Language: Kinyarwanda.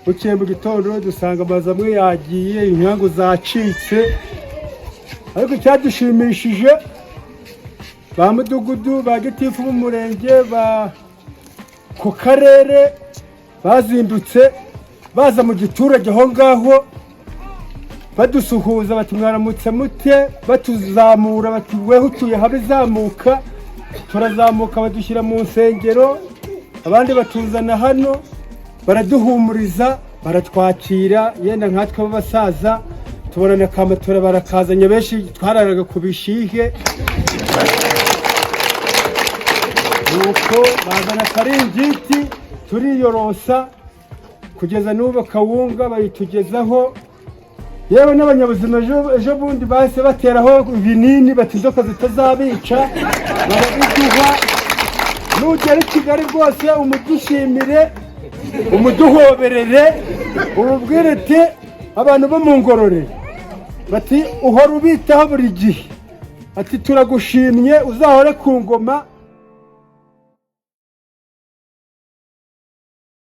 bukeye mu gitondo dusanga amazu amwe yagiye, inkangu zacitse, ariko icyadushimishije ba mudugudu, ba gitifu b'umurenge, ku karere bazindutse baza mu giturage aho ngaho badusuhuza bati mwaramutse mute, batuzamura bati weho utuye habe zamuka. Turazamuka badushyira mu nsengero, abandi batuzana hano baraduhumuriza, baratwakira. Yenda nkatwe b'abasaza tubonana akamatora barakazanye, benshi twararaga ku bishihe, nuko bazana akaringiti turiyorosa kugeza n'ubu kawunga bayitugezaho. Yewe n'abanyabuzima ejo bundi bahise bateraho ibinini bati inzoka zitazabica, barabiduha. Nugera i Kigali rwose umudushimire, umuduhoberere, ububwire ati abantu bo mu Ngororero bati uhora ubitaho buri gihe, ati turagushimye uzahore ku ngoma.